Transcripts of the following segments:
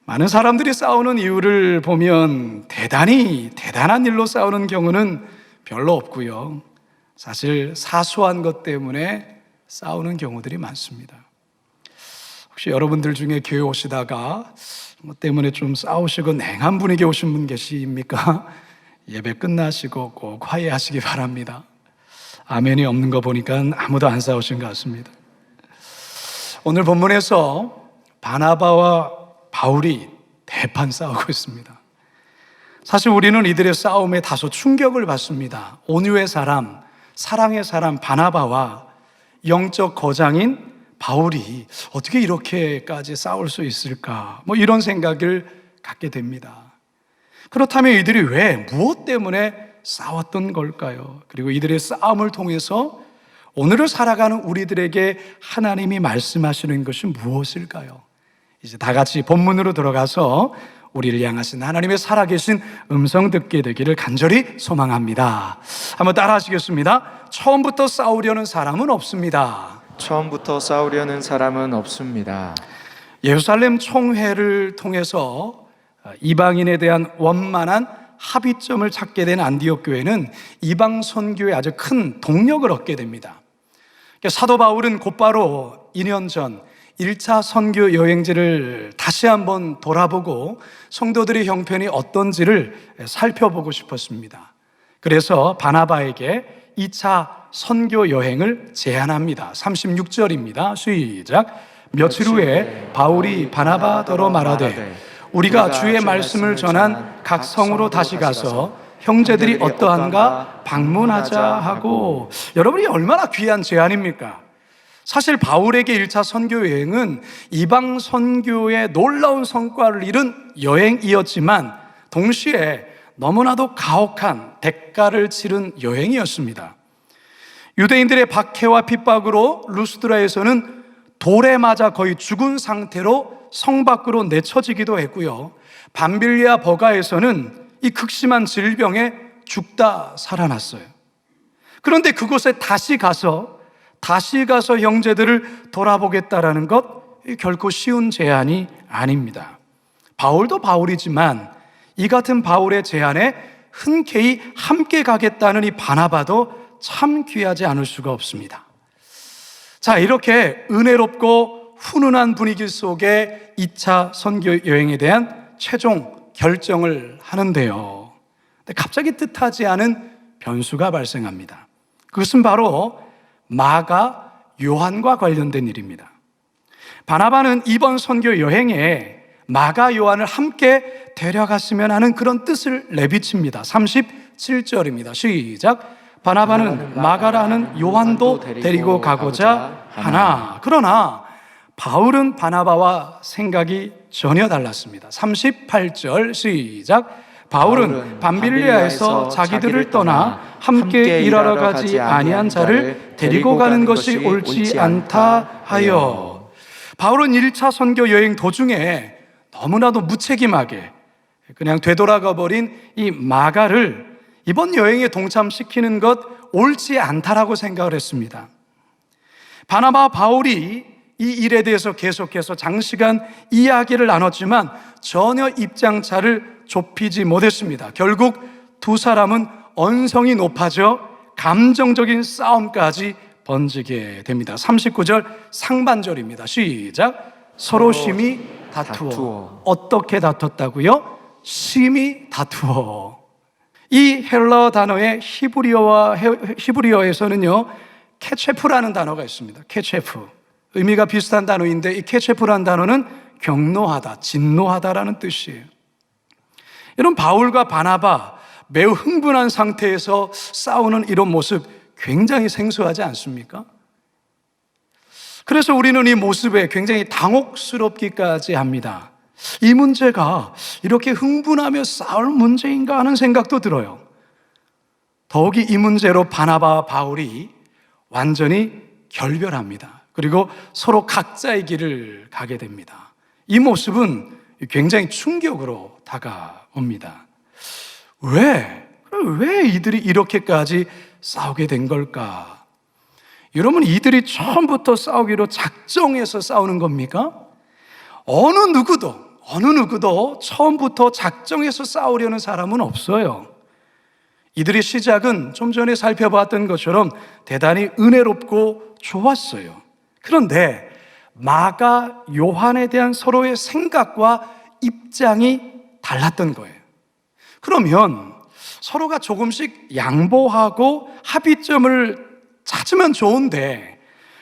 많은 사람들이 싸우는 이유를 보면 대단한 일로 싸우는 경우는 별로 없고요. 사실 사소한 것 때문에 싸우는 경우들이 많습니다. 혹시 여러분들 중에 교회 오시다가 뭐 때문에 좀 싸우시고 냉한 분위기 오신 분 계십니까? 예배 끝나시고 꼭 화해하시기 바랍니다. 아멘이 없는 거 보니까 아무도 안 싸우신 것 같습니다. 오늘 본문에서 바나바와 바울이 대판 싸우고 있습니다. 사실 우리는 이들의 싸움에 다소 충격을 받습니다. 온유의 사람, 사랑의 사람 바나바와 영적 거장인 바울이 어떻게 이렇게까지 싸울 수 있을까? 이런 생각을 갖게 됩니다. 그렇다면 이들이 무엇 때문에 싸웠던 걸까요? 그리고 이들의 싸움을 통해서 오늘을 살아가는 우리들에게 하나님이 말씀하시는 것이 무엇일까요? 이제 다 같이 본문으로 들어가서 우리를 향하신 하나님의 살아계신 음성 듣게 되기를 간절히 소망합니다. 한번 따라 하시겠습니다. 처음부터 싸우려는 사람은 없습니다. 처음부터 싸우려는 사람은 없습니다. 예루살렘 총회를 통해서 이방인에 대한 원만한 합의점을 찾게 된 안디옥 교회는 이방 선교에 아주 큰 동력을 얻게 됩니다. 사도 바울은 곧바로 2년 전 1차 선교 여행지를 다시 한번 돌아보고 성도들의 형편이 어떤지를 살펴보고 싶었습니다. 그래서 바나바에게 2차 선교 여행을 제안합니다. 36절입니다. 시작. 며칠 후에 바울이 바나바더러 말하되 우리가 주의 말씀을 전한 각 성으로 다시 가서 형제들이 어떠한가 방문하자 하고. 여러분이 얼마나 귀한 제안입니까? 사실 바울에게 1차 선교 여행은 이방 선교의 놀라운 성과를 이룬 여행이었지만 동시에 너무나도 가혹한 대가를 치른 여행이었습니다. 유대인들의 박해와 핍박으로 루스드라에서는 돌에 맞아 거의 죽은 상태로 성 밖으로 내쳐지기도 했고요. 밤빌리아 버가에서는 이 극심한 질병에 죽다 살아났어요. 그런데 그곳에 다시 가서 형제들을 돌아보겠다라는 것 결코 쉬운 제안이 아닙니다. 바울도 바울이지만 이 같은 바울의 제안에 흔쾌히 함께 가겠다는 이 바나바도 참 귀하지 않을 수가 없습니다. 자, 이렇게 은혜롭고 훈훈한 분위기 속에 2차 선교 여행에 대한 최종 결정을 하는데요. 근데 갑자기 뜻하지 않은 변수가 발생합니다. 그것은 바로 마가 요한과 관련된 일입니다. 바나바는 이번 선교 여행에 마가 요한을 함께 데려갔으면 하는 그런 뜻을 내비칩니다. 37절입니다. 시작. 바나바는 마가라는 요한도 데리고 가고자 하나. 그러나 바울은 바나바와 생각이 전혀 달랐습니다. 38절 시작. 바울은 밤빌리아에서 자기들을 떠나 함께 일하러 가지 아니한 자를 데리고 가는 것이 옳지 않다 하여. 바울은 1차 선교 여행 도중에 너무나도 무책임하게 그냥 되돌아가 버린 이 마가를 이번 여행에 동참시키는 것 옳지 않다라고 생각을 했습니다. 바나바와 바울이 이 일에 대해서 계속해서 장시간 이야기를 나눴지만 전혀 입장차를 좁히지 못했습니다. 결국 두 사람은 언성이 높아져 감정적인 싸움까지 번지게 됩니다. 39절 상반절입니다. 시작. 서로 심히 다투어. 어떻게 다퉜다고요? 심히 다투어. 이 헬러 단어의 히브리어에서는요 케체프라는 단어가 있습니다. 케체프. 의미가 비슷한 단어인데 이 케체프라는 단어는 경노하다, 진노하다라는 뜻이에요. 이런 바울과 바나바 매우 흥분한 상태에서 싸우는 이런 모습 굉장히 생소하지 않습니까? 그래서 우리는 이 모습에 굉장히 당혹스럽기까지 합니다. 이 문제가 이렇게 흥분하며 싸울 문제인가 하는 생각도 들어요. 더욱이 이 문제로 바나바와 바울이 완전히 결별합니다. 그리고 서로 각자의 길을 가게 됩니다. 이 모습은 굉장히 충격으로 다가옵니다. 왜 이들이 이렇게까지 싸우게 된 걸까? 여러분, 이들이 처음부터 싸우기로 작정해서 싸우는 겁니까? 어느 어느 누구도 처음부터 작정해서 싸우려는 사람은 없어요. 이들의 시작은 좀 전에 살펴봤던 것처럼 대단히 은혜롭고 좋았어요. 그런데 마가 요한에 대한 서로의 생각과 입장이 달랐던 거예요. 그러면 서로가 조금씩 양보하고 합의점을 찾으면 좋은데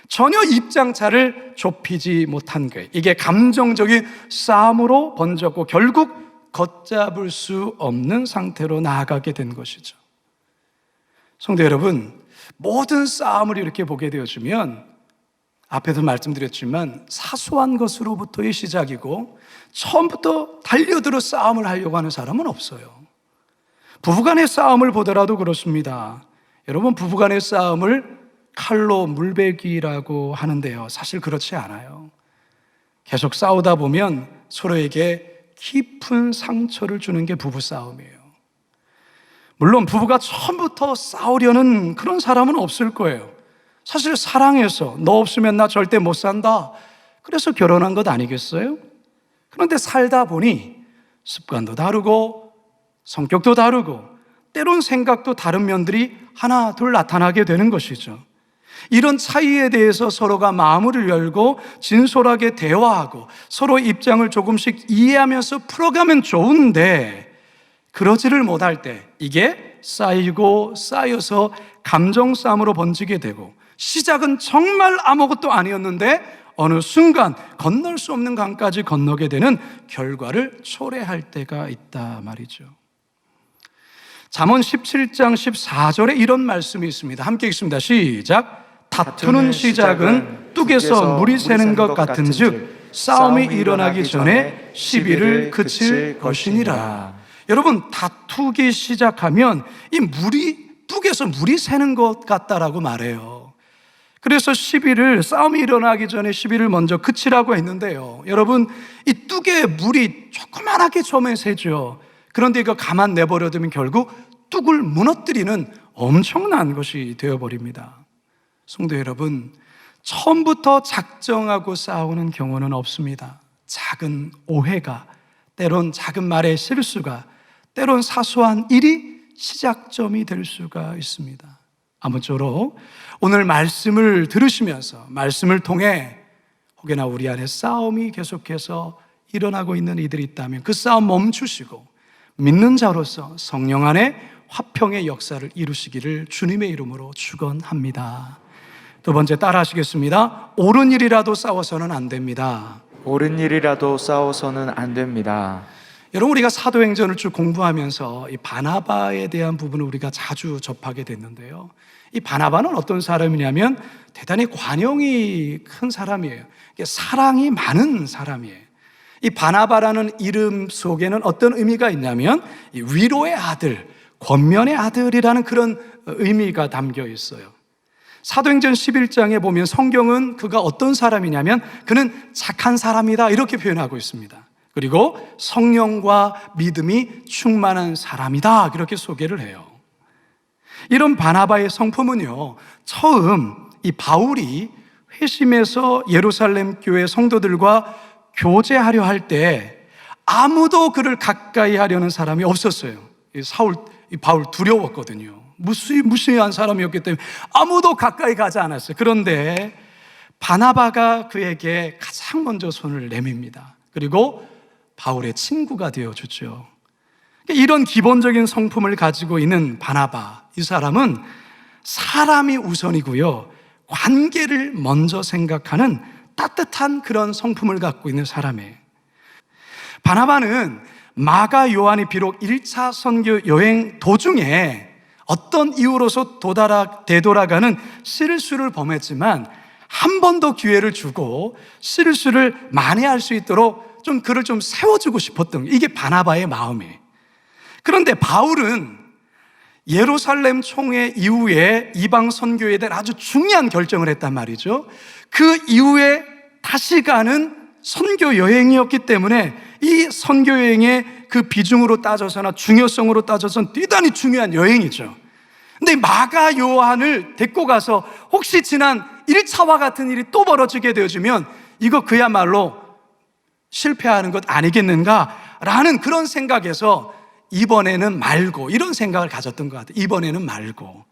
전혀 입장차를 좁히지 못한 거예요. 이게 감정적인 싸움으로 번졌고 결국 걷잡을 수 없는 상태로 나아가게 된 것이죠. 성도 여러분, 모든 싸움을 이렇게 보게 되어지면 앞에도 말씀드렸지만 사소한 것으로부터의 시작이고 처음부터 달려들어 싸움을 하려고 하는 사람은 없어요. 부부간의 싸움을 보더라도 그렇습니다. 여러분, 부부간의 싸움을 칼로 물베기라고 하는데요, 사실 그렇지 않아요. 계속 싸우다 보면 서로에게 깊은 상처를 주는 게 부부싸움이에요. 물론 부부가 처음부터 싸우려는 그런 사람은 없을 거예요. 사실 사랑해서 너 없으면 나 절대 못 산다, 그래서 결혼한 것 아니겠어요? 그런데 살다 보니 습관도 다르고 성격도 다르고 때론 생각도 다른 면들이 하나 둘 나타나게 되는 것이죠. 이런 차이에 대해서 서로가 마음을 열고 진솔하게 대화하고 서로 입장을 조금씩 이해하면서 풀어가면 좋은데, 그러지를 못할 때 이게 쌓이고 쌓여서 감정 싸움으로 번지게 되고 시작은 정말 아무것도 아니었는데 어느 순간 건널 수 없는 강까지 건너게 되는 결과를 초래할 때가 있다 말이죠. 잠언 17장 14절에 이런 말씀이 있습니다. 함께 읽습니다. 시작. 다투는 시작은 뚝에서 물이 새는 것 같은즉 싸움이 일어나기 전에 시비를 그칠 것이니라. 여러분, 다투기 시작하면 이 뚝에서 물이 새는 것 같다라고 말해요. 그래서 싸움이 일어나기 전에 시비를 먼저 그치라고 했는데요, 여러분, 이 뚝에 물이 조그만하게 처음에 새죠. 그런데 이거 가만 내버려두면 결국 뚝을 무너뜨리는 엄청난 것이 되어버립니다. 성도 여러분, 처음부터 작정하고 싸우는 경우는 없습니다. 작은 오해가, 때론 작은 말의 실수가, 때론 사소한 일이 시작점이 될 수가 있습니다. 아무쪼록 오늘 말씀을 들으시면서 말씀을 통해 혹여나 우리 안에 싸움이 계속해서 일어나고 있는 이들이 있다면 그 싸움 멈추시고 믿는 자로서 성령 안에 화평의 역사를 이루시기를 주님의 이름으로 축원합니다. 두 번째, 따라 하시겠습니다. 옳은 일이라도 싸워서는 안 됩니다. 옳은 일이라도 싸워서는 안 됩니다. 여러분, 우리가 사도행전을 쭉 공부하면서 이 바나바에 대한 부분을 우리가 자주 접하게 됐는데요, 이 바나바는 어떤 사람이냐면 대단히 관용이 큰 사람이에요. 사랑이 많은 사람이에요. 이 바나바라는 이름 속에는 어떤 의미가 있냐면 이 위로의 아들, 권면의 아들이라는 그런 의미가 담겨 있어요. 사도행전 11장에 보면 성경은 그가 어떤 사람이냐면 그는 착한 사람이다 이렇게 표현하고 있습니다. 그리고 성령과 믿음이 충만한 사람이다 이렇게 소개를 해요. 이런 바나바의 성품은요, 처음 이 바울이 회심해서 예루살렘 교회 성도들과 교제하려 할 때 아무도 그를 가까이 하려는 사람이 없었어요. 이 바울 두려웠거든요. 무시한 사람이었기 때문에 아무도 가까이 가지 않았어요. 그런데 바나바가 그에게 가장 먼저 손을 내밉니다. 그리고 바울의 친구가 되어주죠. 이런 기본적인 성품을 가지고 있는 바나바, 이 사람은 사람이 우선이고요, 관계를 먼저 생각하는 따뜻한 그런 성품을 갖고 있는 사람이에요. 바나바는 마가 요한이 비록 1차 선교 여행 도중에 어떤 이유로서 되돌아가는 실수를 범했지만 한 번 더 기회를 주고 실수를 만회할 수 있도록 그를 좀 세워주고 싶었던, 이게 바나바의 마음이에요. 그런데 바울은 예루살렘 총회 이후에 이방 선교에 대한 아주 중요한 결정을 했단 말이죠. 그 이후에 다시 가는 선교 여행이었기 때문에 이 선교 여행의 그 비중으로 따져서나 중요성으로 따져서는 대단히 중요한 여행이죠. 근데 마가 요한을 데리고 가서 혹시 지난 1차와 같은 일이 또 벌어지게 되어지면 이거 그야말로 실패하는 것 아니겠는가라는 그런 생각에서 이번에는 말고, 이런 생각을 가졌던 것 같아요. 이번에는 말고.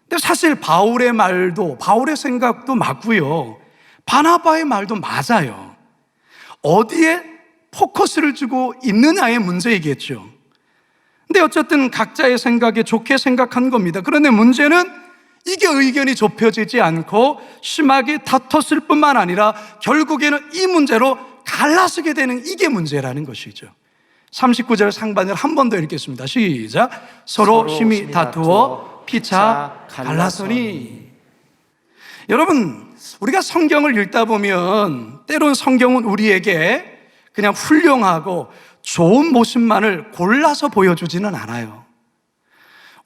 근데 사실 바울의 말도, 바울의 생각도 맞고요, 바나바의 말도 맞아요. 어디에 포커스를 주고 있느냐의 문제이겠죠. 근데 어쨌든 각자의 생각에 좋게 생각한 겁니다. 그런데 문제는 이게 의견이 좁혀지지 않고 심하게 다퉜을 뿐만 아니라 결국에는 이 문제로 갈라서게 되는, 이게 문제라는 것이죠. 39절 상반을 한 번 더 읽겠습니다. 시작. 서로 심히 다투어 피차 갈라서니. 여러분, 우리가 성경을 읽다 보면 때론 성경은 우리에게 그냥 훌륭하고 좋은 모습만을 골라서 보여주지는 않아요.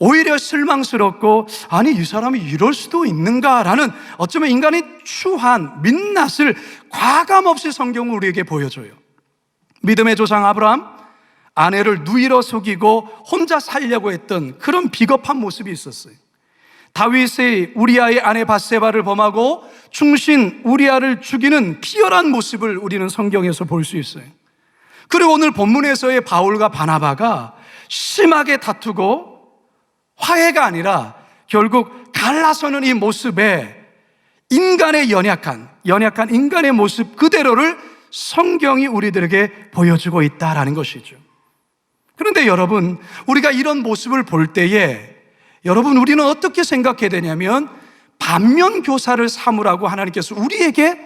오히려 실망스럽고, 아니 이 사람이 이럴 수도 있는가라는, 어쩌면 인간의 추한 민낯을 과감없이 성경은 우리에게 보여줘요. 믿음의 조상 아브라함, 아내를 누이러 속이고 혼자 살려고 했던 그런 비겁한 모습이 있었어요. 다윗의 우리아의 아내 밧세바를 범하고 충신 우리아를 죽이는 비열한 모습을 우리는 성경에서 볼 수 있어요. 그리고 오늘 본문에서의 바울과 바나바가 심하게 다투고 화해가 아니라 결국 갈라서는 이 모습에 인간의 연약한 인간의 모습 그대로를 성경이 우리들에게 보여주고 있다라는 것이죠. 그런데 여러분, 우리가 이런 모습을 볼 때에 여러분, 우리는 어떻게 생각해야 되냐면 반면교사를 삼으라고 하나님께서 우리에게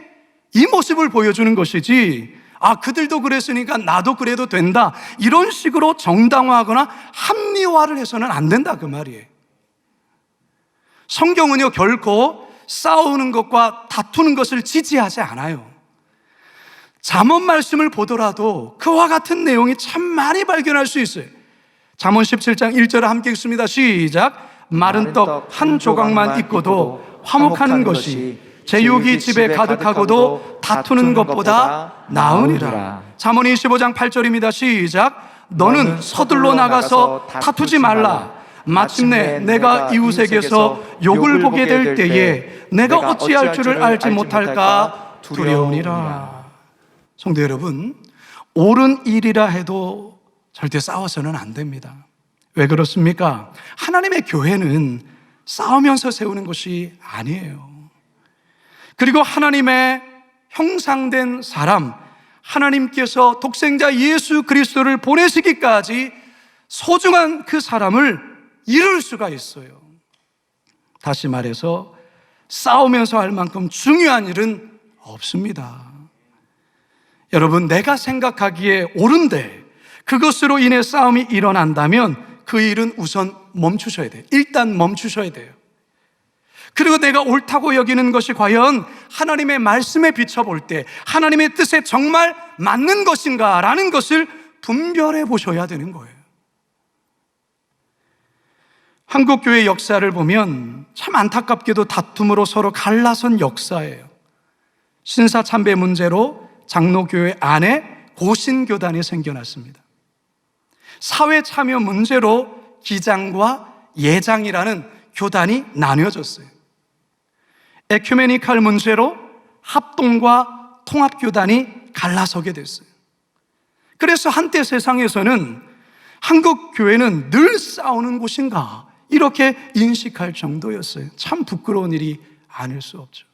이 모습을 보여주는 것이지, 아 그들도 그랬으니까 나도 그래도 된다, 이런 식으로 정당화하거나 합리화를 해서는 안 된다, 그 말이에요. 성경은요 결코 싸우는 것과 다투는 것을 지지하지 않아요. 잠언 말씀을 보더라도 그와 같은 내용이 참 많이 발견할 수 있어요. 잠언 17장 1절을 함께 읽습니다. 시작. 마른 떡 한 조각만 있고도 화목하는 것이 제육이 집에 가득하고도 다투는 것보다 나으니라. 잠언 25장 8절입니다. 시작. 너는 서둘러 나가서 다투지 말라. 마침내 내가 이웃에게서 욕을 보게 될 때에 내가 어찌할 줄을 알지 못할까 두려우니라. 성도 여러분, 옳은 일이라 해도 절대 싸워서는 안 됩니다. 왜 그렇습니까? 하나님의 교회는 싸우면서 세우는 것이 아니에요. 그리고 하나님의 형상된 사람, 하나님께서 독생자 예수 그리스도를 보내시기까지 소중한 그 사람을 잃을 수가 있어요. 다시 말해서 싸우면서 할 만큼 중요한 일은 없습니다. 여러분, 내가 생각하기에 옳은데 그것으로 인해 싸움이 일어난다면 그 일은 우선 멈추셔야 돼요. 일단 멈추셔야 돼요. 그리고 내가 옳다고 여기는 것이 과연 하나님의 말씀에 비춰볼 때 하나님의 뜻에 정말 맞는 것인가라는 것을 분별해 보셔야 되는 거예요. 한국교회 역사를 보면 참 안타깝게도 다툼으로 서로 갈라선 역사예요. 신사참배 문제로 장로교회 안에 고신교단이 생겨났습니다. 사회참여 문제로 기장과 예장이라는 교단이 나뉘어졌어요. 에큐메니칼 문제로 합동과 통합교단이 갈라서게 됐어요. 그래서 한때 세상에서는 한국 교회는 늘 싸우는 곳인가 이렇게 인식할 정도였어요. 참 부끄러운 일이 아닐 수 없죠.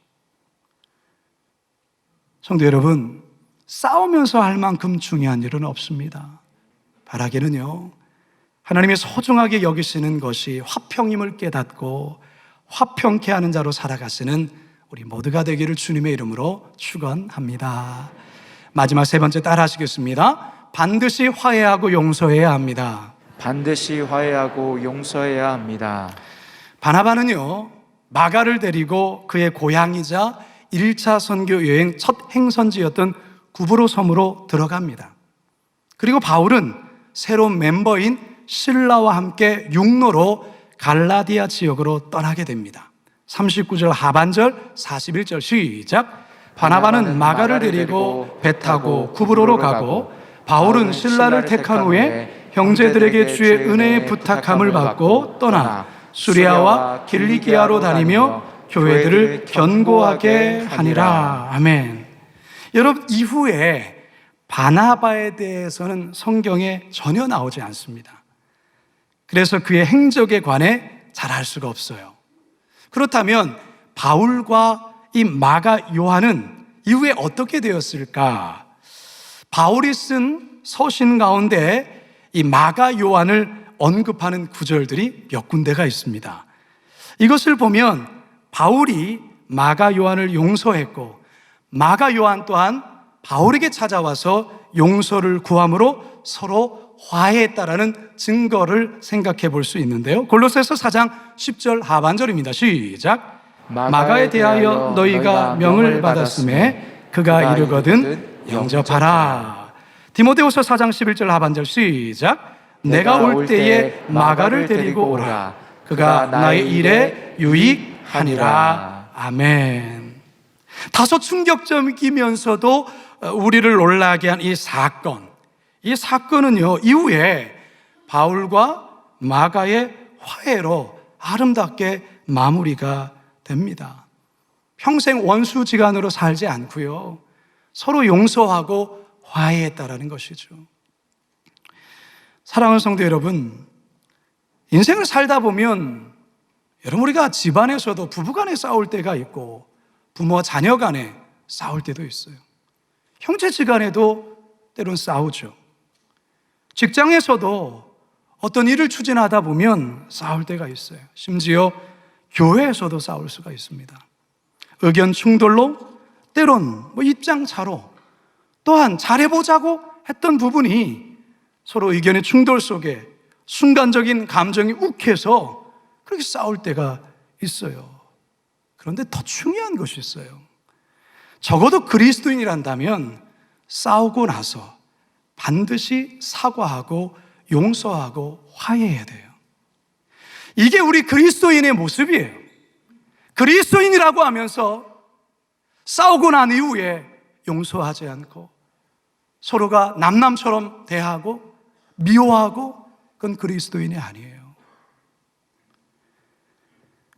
성도 여러분, 싸우면서 할 만큼 중요한 일은 없습니다. 바라기는요, 하나님이 소중하게 여기시는 것이 화평임을 깨닫고 화평케 하는 자로 살아가시는 우리 모두가 되기를 주님의 이름으로 축원합니다. 마지막 세 번째 따라 하시겠습니다. 반드시 화해하고 용서해야 합니다. 반드시 화해하고 용서해야 합니다. 바나바는요, 마가를 데리고 그의 고향이자 1차 선교 여행 첫 행선지였던 구브로 섬으로 들어갑니다. 그리고 바울은 새로운 멤버인 실라와 함께 육로로 갈라디아 지역으로 떠나게 됩니다. 39절 하반절 41절 시작. 바나바는 마가를 데리고 배 타고 구브로로 가고 바울은 실라를 택한 후에 형제들에게 주의 은혜의 부탁함을 받고 떠나 수리아와 길리기아로 다니며 교회들을 견고하게 하니라. 아멘. 여러분, 이후에 바나바에 대해서는 성경에 전혀 나오지 않습니다. 그래서 그의 행적에 관해 잘 알 수가 없어요. 그렇다면 바울과 이 마가 요한은 이후에 어떻게 되었을까? 바울이 쓴 서신 가운데 이 마가 요한을 언급하는 구절들이 몇 군데가 있습니다. 이것을 보면 바울이 마가 요한을 용서했고 마가 요한 또한 바울에게 찾아와서 용서를 구함으로 서로 화해했다라는 증거를 생각해 볼 수 있는데요. 골로새서 4장 10절 하반절입니다. 시작. 마가에 대하여 너희가 명을 받았음에 그가 이르거든 영접하라. 디모데후서 4장 11절 하반절 시작. 내가 올 때에 마가를 데리고 오라. 그가 나의 일에 유익하니라. 아멘. 다소 충격적이면서도 우리를 놀라게 한 이 사건은요, 이후에 바울과 마가의 화해로 아름답게 마무리가 됩니다. 평생 원수지간으로 살지 않고요, 서로 용서하고 화해했다라는 것이죠. 사랑하는 성도 여러분, 인생을 살다 보면 여러분, 우리가 집안에서도 부부간에 싸울 때가 있고 부모와 자녀 간에 싸울 때도 있어요. 형제지간에도 때론 싸우죠. 직장에서도 어떤 일을 추진하다 보면 싸울 때가 있어요. 심지어 교회에서도 싸울 수가 있습니다. 의견 충돌로, 때론 입장 차로, 또한 잘해보자고 했던 부분이 서로 의견의 충돌 속에 순간적인 감정이 욱해서 그렇게 싸울 때가 있어요. 그런데 더 중요한 것이 있어요. 적어도 그리스도인이란다면 싸우고 나서 반드시 사과하고 용서하고 화해해야 돼요. 이게 우리 그리스도인의 모습이에요. 그리스도인이라고 하면서 싸우고 난 이후에 용서하지 않고 서로가 남남처럼 대하고 미워하고, 그건 그리스도인이 아니에요.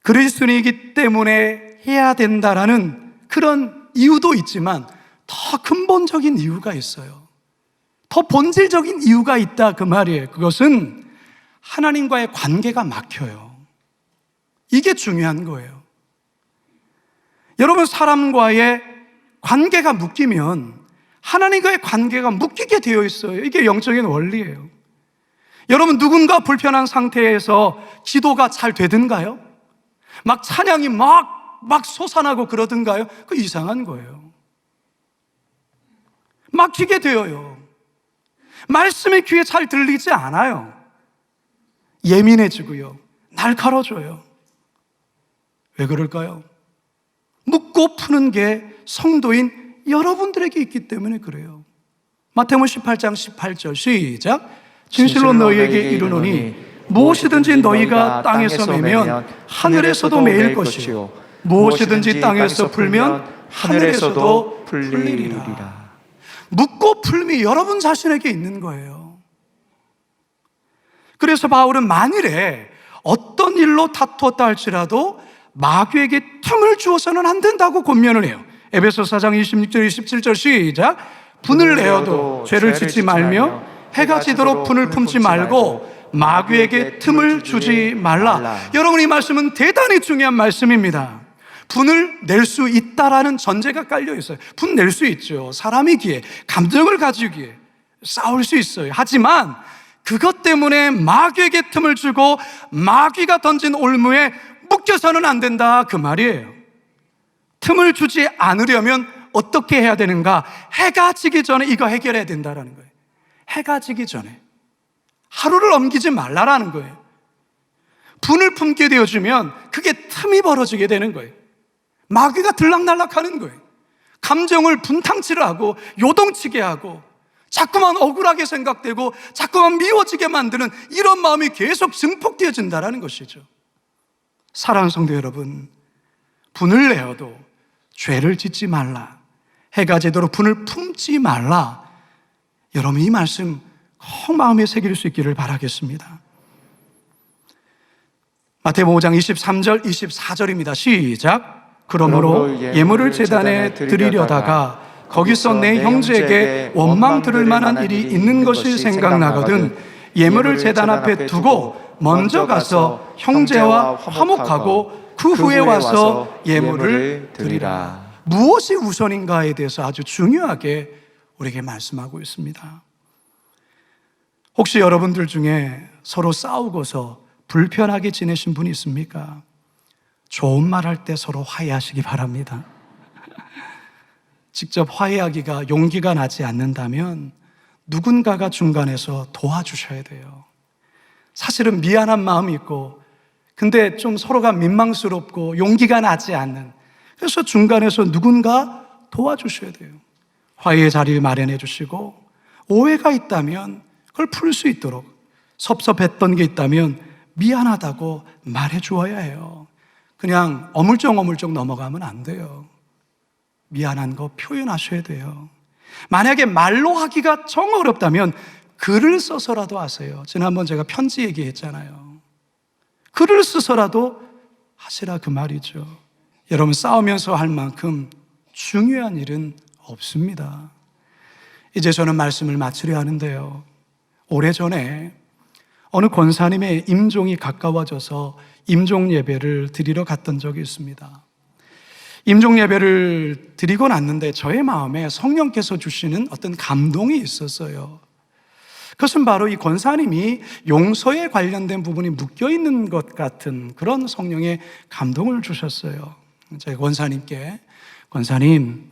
그리스도인이기 때문에 해야 된다라는 그런 이유도 있지만 더 근본적인 이유가 있어요. 더 본질적인 이유가 있다, 그 말이에요. 그것은 하나님과의 관계가 막혀요. 이게 중요한 거예요. 여러분, 사람과의 관계가 묶이면 하나님과의 관계가 묶이게 되어 있어요. 이게 영적인 원리예요. 여러분, 누군가 불편한 상태에서 기도가 잘 되든가요? 막 찬양이 막 솟아나고 그러든가요? 그 이상한 거예요. 막히게 되어요. 말씀이 귀에 잘 들리지 않아요. 예민해지고요, 날카로워져요. 왜 그럴까요? 묻고 푸는 게 성도인 여러분들에게 있기 때문에 그래요. 마태복음 18장 18절 시작. 진실로 너희에게 이르노니 무엇이든지 너희가 땅에서 매면 하늘에서도 매일 것이요 무엇이든지 땅에서 풀면 하늘에서도 풀리리라. 묻고 풀미 여러분 자신에게 있는 거예요. 그래서 바울은 만일에 어떤 일로 다투었다 할지라도 마귀에게 틈을 주어서는 안 된다고 권면을 해요. 에베소서 4장 26절 27절 시작. 분을 내어도 죄를 짓지 말며 해가 지도록 분을 품지 말고 마귀에게 틈을 주지 말라. 여러분, 이 말씀은 대단히 중요한 말씀입니다. 분을 낼 수 있다라는 전제가 깔려 있어요. 분 낼 수 있죠. 사람이기에, 감정을 가지기에 싸울 수 있어요. 하지만 그것 때문에 마귀에게 틈을 주고 마귀가 던진 올무에 묶여서는 안 된다, 그 말이에요. 틈을 주지 않으려면 어떻게 해야 되는가? 해가 지기 전에 이거 해결해야 된다라는 거예요. 해가 지기 전에 하루를 넘기지 말라라는 거예요. 분을 품게 되어주면 그게 틈이 벌어지게 되는 거예요. 마귀가 들락날락하는 거예요. 감정을 분탕치를 하고 요동치게 하고 자꾸만 억울하게 생각되고 자꾸만 미워지게 만드는 이런 마음이 계속 증폭되어진다는 것이죠. 사랑하는 성도 여러분, 분을 내어도 죄를 짓지 말라, 해가 지도록 분을 품지 말라. 여러분, 이 말씀 꼭 마음에 새길 수 있기를 바라겠습니다. 마태복음 5장 23절 24절입니다. 시작. 그러므로 예물을 제단에 드리려다가 거기서 내 형제에게 원망 들을 만한 일이 있는 것이 생각나거든 예물을 제단 앞에 두고 먼저 가서 형제와 화목하고 그 후에 와서 예물을 드리라. 무엇이 우선인가에 대해서 아주 중요하게 우리에게 말씀하고 있습니다. 혹시 여러분들 중에 서로 싸우고서 불편하게 지내신 분이 있습니까? 좋은 말 할 때 서로 화해하시기 바랍니다. 직접 화해하기가 용기가 나지 않는다면 누군가가 중간에서 도와주셔야 돼요. 사실은 미안한 마음이 있고 근데 좀 서로가 민망스럽고 용기가 나지 않는, 그래서 중간에서 누군가 도와주셔야 돼요. 화해의 자리를 마련해 주시고 오해가 있다면 그걸 풀 수 있도록, 섭섭했던 게 있다면 미안하다고 말해 주어야 해요. 그냥 어물쩍어물쩍 넘어가면 안 돼요. 미안한 거 표현하셔야 돼요. 만약에 말로 하기가 정 어렵다면 글을 써서라도 하세요. 지난번 제가 편지 얘기했잖아요. 글을 써서라도 하시라 그 말이죠. 여러분, 싸우면서 할 만큼 중요한 일은 없습니다. 이제 저는 말씀을 마치려 하는데요, 오래전에 어느 권사님의 임종이 가까워져서 임종 예배를 드리러 갔던 적이 있습니다. 임종 예배를 드리고 났는데 저의 마음에 성령께서 주시는 어떤 감동이 있었어요. 그것은 바로 이 권사님이 용서에 관련된 부분이 묶여있는 것 같은 그런 성령의 감동을 주셨어요. 제가 권사님께, 권사님,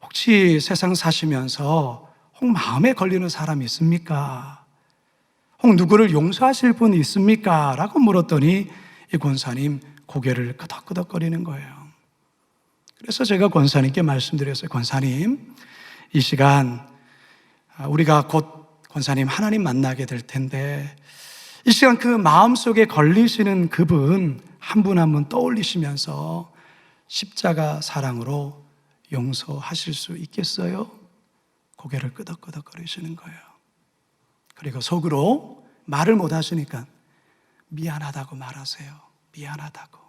혹시 세상 사시면서 혹 마음에 걸리는 사람이 있습니까? 혹 누구를 용서하실 분이 있습니까? 라고 물었더니 이 권사님 고개를 끄덕끄덕거리는 거예요. 그래서 제가 권사님께 말씀드렸어요. 권사님, 이 시간 우리가 곧 권사님 하나님 만나게 될 텐데 이 시간 그 마음속에 걸리시는 그분 한 분 한 분 떠올리시면서 십자가 사랑으로 용서하실 수 있겠어요? 고개를 끄덕끄덕거리시는 거예요. 그리고 속으로 말을 못 하시니까 미안하다고 말하세요. 미안하다고.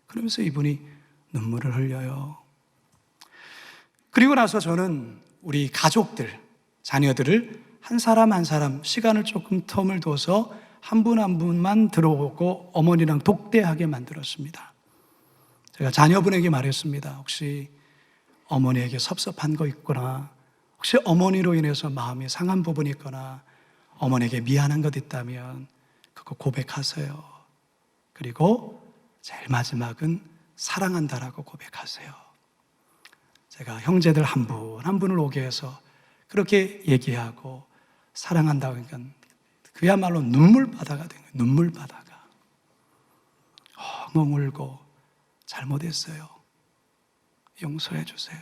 그러면서 이분이 눈물을 흘려요. 그리고 나서 저는 우리 가족들, 자녀들을 한 사람 한 사람 시간을 조금 텀을 둬서 한 분 한 분만 들어오고 어머니랑 독대하게 만들었습니다. 제가 자녀분에게 말했습니다. 혹시 어머니에게 섭섭한 거 있거나 혹시 어머니로 인해서 마음이 상한 부분이 있거나 어머니에게 미안한 것 있다면 그거 고백하세요. 그리고 제일 마지막은 사랑한다라고 고백하세요. 제가 형제들 한 분 한 분을 오게 해서 그렇게 얘기하고 사랑한다고 하니까 그야말로 눈물바다가 된 거예요. 눈물바다가. 엉엉 울고 잘못했어요. 용서해 주세요.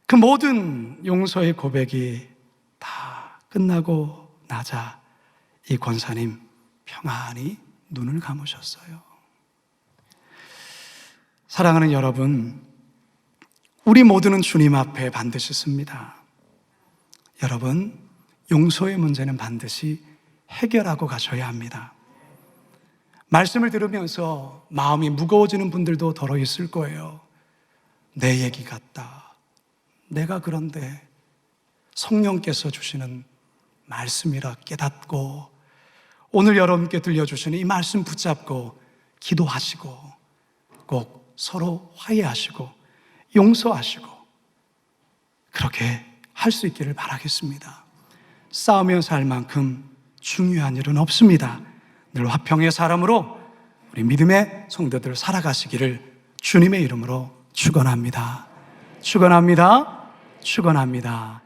그 모든 용서의 고백이 다 끝나고 나자 이 권사님 평안히 눈을 감으셨어요. 사랑하는 여러분, 우리 모두는 주님 앞에 반드시 섭니다. 여러분, 용서의 문제는 반드시 해결하고 가셔야 합니다. 말씀을 들으면서 마음이 무거워지는 분들도 더러 있을 거예요. 내 얘기 같다. 내가 그런데 성령께서 주시는 말씀이라 깨닫고 오늘 여러분께 들려주시는 이 말씀 붙잡고 기도하시고 꼭 서로 화해하시고 용서하시고 그렇게 할 수 있기를 바라겠습니다. 싸우면서 할 만큼 중요한 일은 없습니다. 늘 화평의 사람으로 우리 믿음의 성도들 살아가시기를 주님의 이름으로 축원합니다. 축원합니다. 축원합니다.